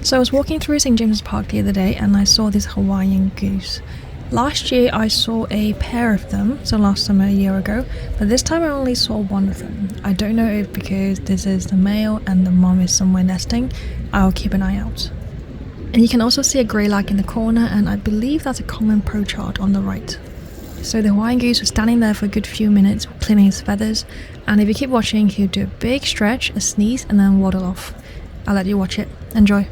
So I was walking through St. James's Park the other day and I saw this Hawaiian goose. Last year I saw a pair of them, so last summer a year ago, but this time I only saw one of them. I don't know if because this is the male and the mom is somewhere nesting. I'll keep an eye out. And you can also see a greylag in the corner, and I believe that's a common pochard on the right. So the Hawaiian goose was standing there for a good few minutes cleaning his feathers, and if you keep watching he'll do a big stretch, a sneeze, and then waddle off. I'll let you watch it. Enjoy.